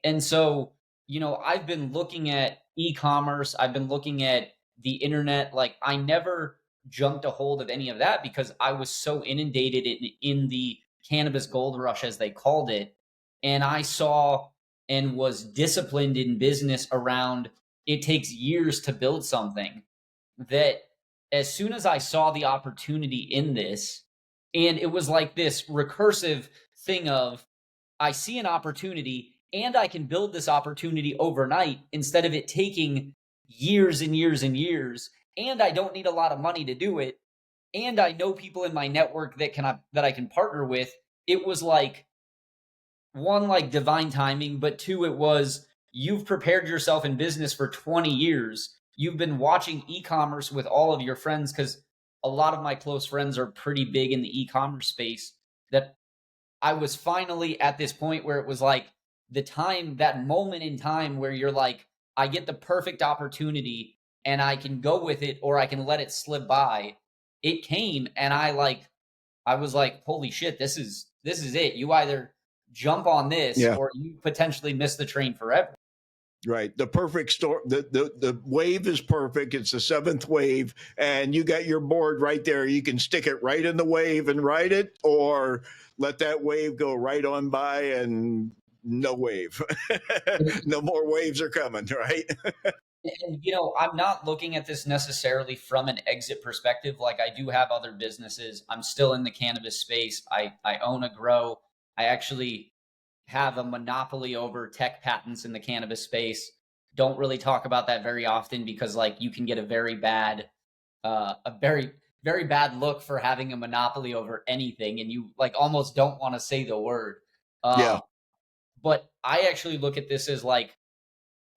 And so, I've been looking at e-commerce, I've been looking at the internet. Like, I never jumped a hold of any of that because I was so inundated in the cannabis gold rush, as they called it. And I saw and was disciplined in business around it takes years to build something, that as soon as I saw the opportunity in this, and it was like this recursive thing of, I see an opportunity and I can build this opportunity overnight instead of it taking years and years and years. And I don't need a lot of money to do it. And I know people in my network that I can partner with. It was like, one, like divine timing, but two, it was, you've prepared yourself in business for 20 years. You've been watching e-commerce with all of your friends, because a lot of my close friends are pretty big in the e-commerce space, that I was finally at this point where it was like that moment in time where you're like, I get the perfect opportunity and I can go with it or I can let it slip by. It came, and I was like, holy shit, this is it. You either jump on this Yeah. or you potentially miss the train forever. Right. The perfect storm. The wave is perfect. It's the seventh wave, and you got your board right there. You can stick it right in the wave and ride it, or let that wave go right on by and no wave. No more waves are coming, right? And, I'm not looking at this necessarily from an exit perspective. Like, I do have other businesses. I'm still in the cannabis space. I own a grow. I actually have a monopoly over tech patents in the cannabis space. Don't really talk about that very often because, like, you can get a very very bad look for having a monopoly over anything, and you like almost don't want to say the word. Yeah. But I actually look at this as like,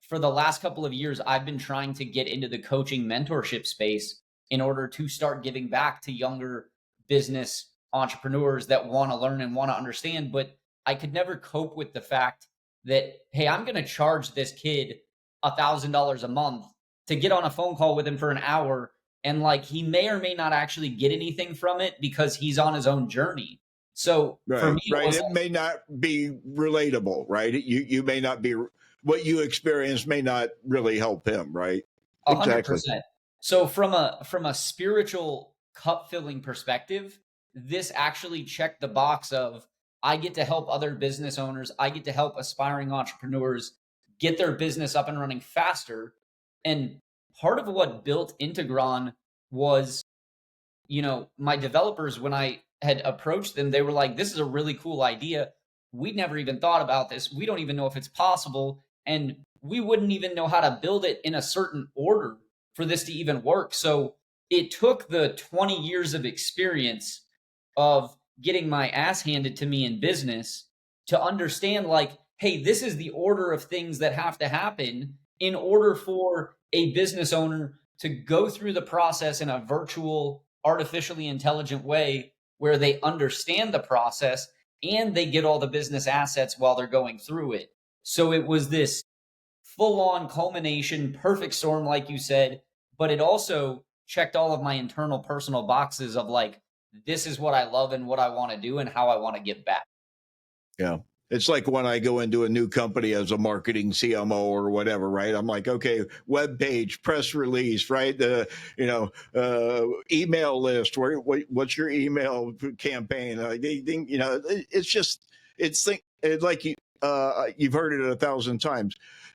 for the last couple of years, I've been trying to get into the coaching mentorship space in order to start giving back to younger business entrepreneurs that want to learn and want to understand. But I could never cope with the fact that, hey, I'm going to charge this kid $1,000 a month to get on a phone call with him for an hour. And like, he may or may not actually get anything from it because he's on his own journey. So for Right. me, it Right. was It may not be relatable, right? You may not be, what you experience may not really help him, right? Exactly. 100%. So from a spiritual cup filling perspective, this actually checked the box of, I get to help other business owners, I get to help aspiring entrepreneurs get their business up and running faster. And part of what built Integronn was, my developers, when I had approached them, they were like, this is a really cool idea. We never even thought about this. We don't even know if it's possible. And we wouldn't even know how to build it in a certain order for this to even work. So it took the 20 years of experience of getting my ass handed to me in business to understand, like, hey, this is the order of things that have to happen in order for a business owner to go through the process in a virtual, artificially intelligent way where they understand the process and they get all the business assets while they're going through it. So it was this full on culmination, perfect storm, like you said, but it also checked all of my internal personal boxes of like, this is what I love and what I want to do and how I want to give back. Yeah. It's like when I go into a new company as a marketing CMO or whatever, right? I'm like, okay, web page, press release, right? The email list. What's your email campaign? It's just it's like you've heard it 1,000 times.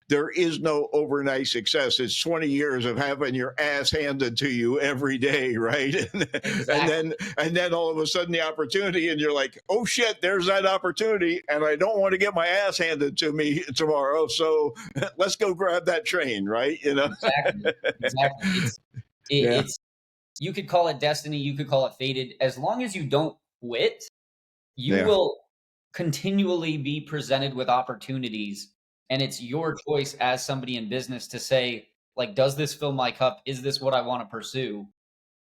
There is no overnight success. It's 20 years of having your ass handed to you every day, right? Exactly. And then all of a sudden the opportunity, and you're like, oh shit, there's that opportunity, and I don't want to get my ass handed to me tomorrow. So let's go grab that train, right? Exactly. Exactly. Yeah, It's you could call it destiny, you could call it fated. As long as you don't quit, you yeah, will continually be presented with opportunities. And it's your choice as somebody in business to say, like, does this fill my cup? Is this what I want to pursue?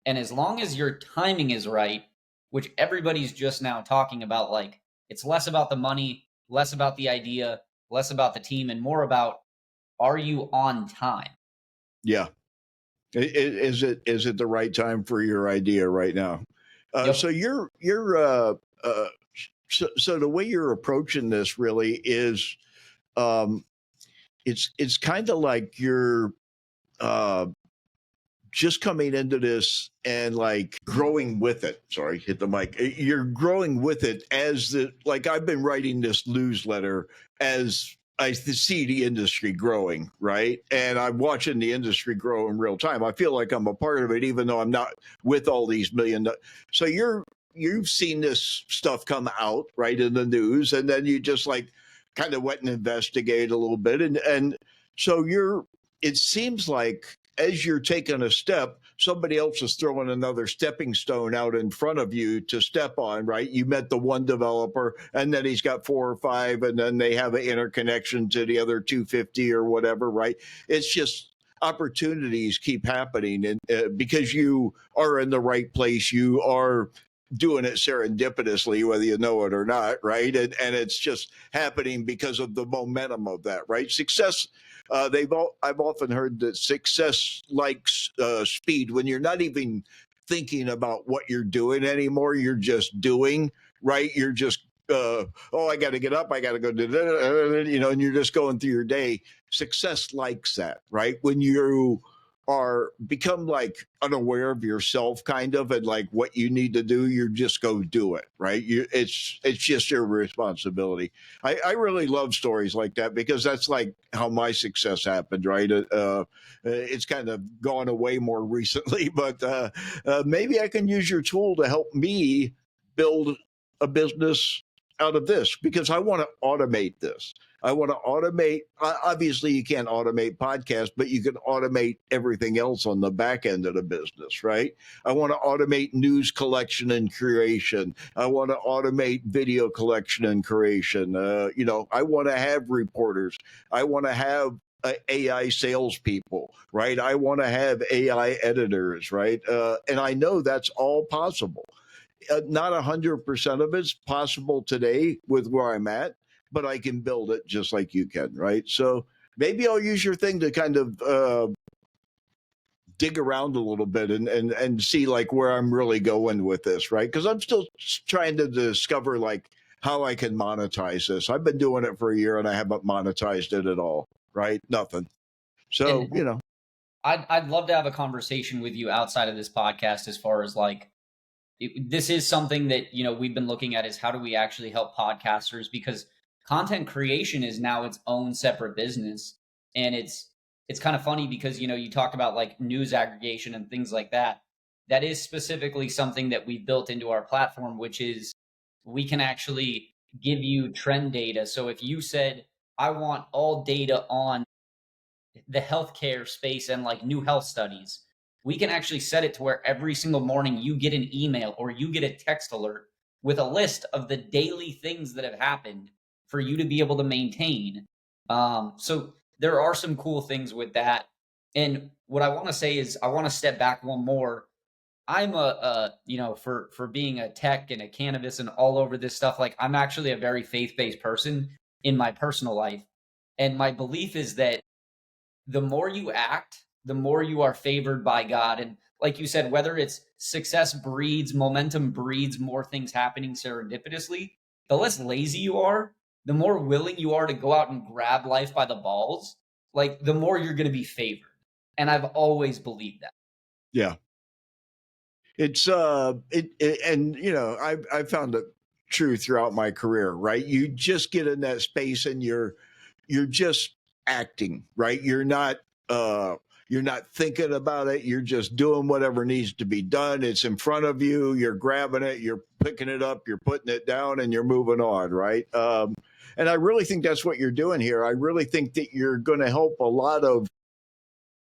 And as long as your timing is right, which everybody's just now talking about, like, it's less about the money, less about the idea, less about the team, and more about, are you on time? yeah. Is it the right time for your idea right now? So Yep. uh, so the way you're approaching this really is, um, it's kind of like you're uh, just coming into this and like growing with it. Sorry, hit the mic. You're growing with it as the like I've been writing this newsletter as I see the industry growing, right? And I'm watching the industry grow in real time. I feel like I'm a part of it, even though I'm not with all these million. So you've seen this stuff come out right in the news, and then you just like kind of went and investigate a little bit, and so you're. It seems like as you're taking a step, somebody else is throwing another stepping stone out in front of you to step on, right? You met the one developer, and then he's got four or five, and then they have an interconnection to the other 250 or whatever, right? It's just opportunities keep happening, and because you are in the right place, you are doing it serendipitously, whether you know it or not, right? And it's just happening because of the momentum of that, right? Success, I've often heard that success likes speed. When you're not even thinking about what you're doing anymore, you're just doing, right? You're just oh, I got to get up, I got to go, you know, and you're just going through your day. Success likes that, right? When you are become like unaware of yourself kind of and like what you need to do, you just go do it, right? It's just your responsibility. I really love stories like that because that's like how my success happened, right? It's kind of gone away more recently, but maybe I can use your tool to help me build a business out of this because I want to automate this. I want to automate. Obviously, you can't automate podcasts, but you can automate everything else on the back end of the business, right? I want to automate news collection and creation. I want to automate video collection and creation. You know, I want to have reporters. I want to have AI salespeople, right? I want to have AI editors, right? And I know that's all possible. Not 100% of it's possible today with where I'm at, but I can build it just like you can, right? So maybe I'll use your thing to kind of dig around a little bit and see like where I'm really going with this, right? Because I'm still trying to discover like how I can monetize this. I've been doing it for a year and I haven't monetized it at all, right? Nothing. So, And you know, I'd love to have a conversation with you outside of this podcast as far as like this is something that we've been looking at is how do we actually help podcasters because content creation is now its own separate business and it's kind of funny because you talk about like news aggregation and things like that. That is specifically something that we built into our platform, which is we can actually give you trend data. So if you said I want all data on the healthcare space and like new health studies, we can actually set it to where every single morning you get an email or you get a text alert with a list of the daily things that have happened for you to be able to maintain. So there are some cool things with that. And what I want to say is I want to step back one more. I'm for being a tech and a cannabis and all over this stuff, like I'm actually a very faith-based person in my personal life. And my belief is that the more you act, the more you are favored by God. And like you said, whether it's success breeds, momentum breeds more things happening serendipitously, the less lazy you are, the more willing you are to go out and grab life by the balls, like the more you're going to be favored. And I've always believed that. yeah. It's and you know I found it true throughout my career, right? You just get in that space and you're just acting, right? Uh you're not thinking about it, you're just doing whatever needs to be done. It's in front of you, you're grabbing it, you're picking it up, you're putting it down, and you're moving on, right? And I really think that's what you're doing here. I really think that you're going to help a lot of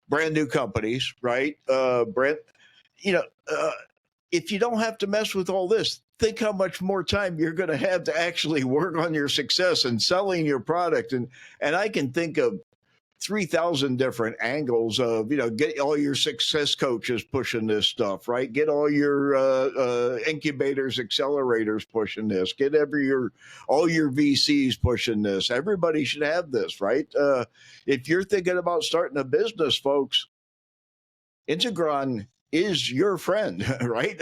brand new companies, right? Brent, you know, if you don't have to mess with all this, think how much more time you're going to have to actually work on your success and selling your product. And I can think of 3,000 different angles of, you know, get all your success coaches pushing this stuff, right? Get all your incubators, accelerators pushing this. Get all your VCs pushing this. Everybody should have this, right? If you're thinking about starting a business, folks, Integronn is your friend, right?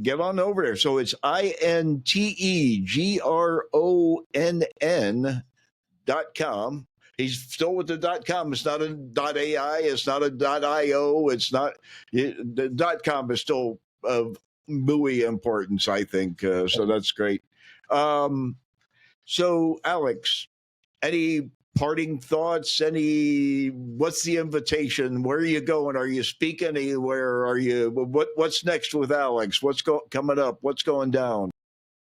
Get on over there. So it's Integronn.com. He's still with the .com. It's not a .ai. It's not a .io. It's not the .com is still of buoy importance, I think. So that's great. So Alex, any parting thoughts? What's the invitation? Where are you going? Are you speaking anywhere? What's next with Alex? What's coming up? What's going down?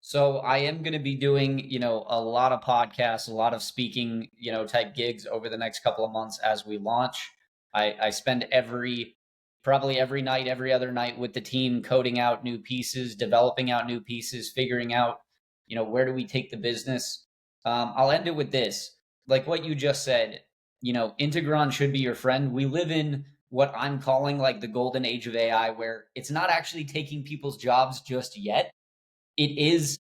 So I am going to be doing, a lot of podcasts, a lot of speaking, type gigs over the next couple of months as we launch. I spend probably every night, every other night with the team, coding out new pieces, developing out new pieces, figuring out, where do we take the business? I'll end it with this, like what you just said, Integronn should be your friend. We live in what I'm calling like the golden age of AI, where it's not actually taking people's jobs just yet. It is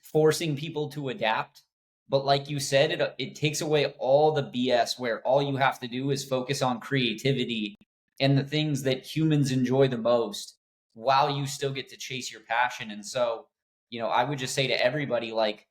forcing people to adapt. But like you said, it takes away all the BS where all you have to do is focus on creativity and the things that humans enjoy the most while you still get to chase your passion. And so, I would just say to everybody, like,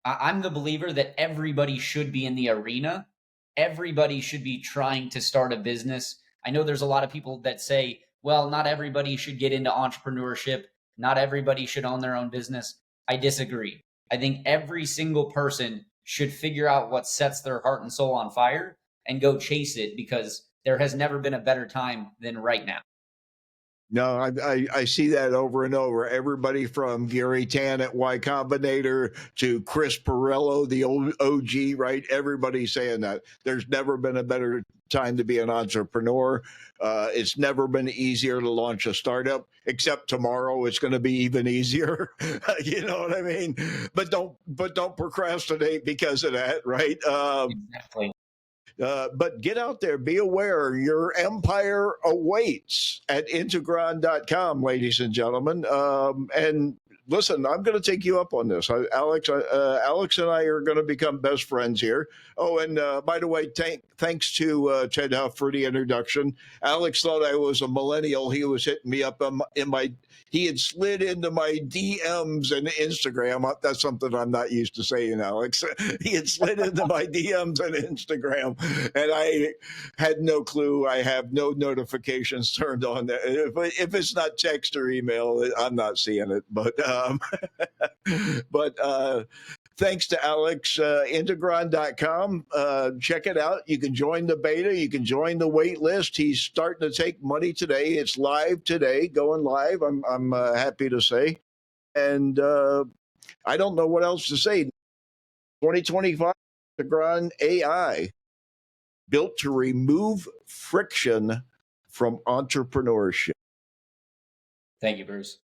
I'm the believer that everybody should be in the arena. Everybody should be trying to start a business. I know there's a lot of people that say, well, not everybody should get into entrepreneurship. Not everybody should own their own business. I disagree. I think every single person should figure out what sets their heart and soul on fire and go chase it, because there has never been a better time than right now. No, I see that over and over. Everybody from Gary Tan at Y Combinator to Chris Perello, the old OG, right? Everybody's saying that. There's never been a better time to be an entrepreneur. It's never been easier to launch a startup, except tomorrow it's going to be even easier. You know what I mean? But don't procrastinate because of that, right? Exactly. But get out there, be aware. Your empire awaits at Integronn.com, ladies and gentlemen. And listen, I'm going to take you up on this. Alex and I are going to become best friends here. Oh, and by the way, thanks to Ted Huff for the introduction. Alex thought I was a millennial. He was hitting me up he had slid into my DMs and Instagram. That's something I'm not used to saying, Alex. He had slid into my DMs and Instagram, and I had no clue. I have no notifications turned on there. If it's not text or email, I'm not seeing it. But thanks to Alex, Integronn.com. Check it out. You can join the beta. You can join the wait list. He's starting to take money today. It's live today, going live. I'm happy to say. And I don't know what else to say. 2025, Integronn AI, built to remove friction from entrepreneurship. Thank you, Bruce.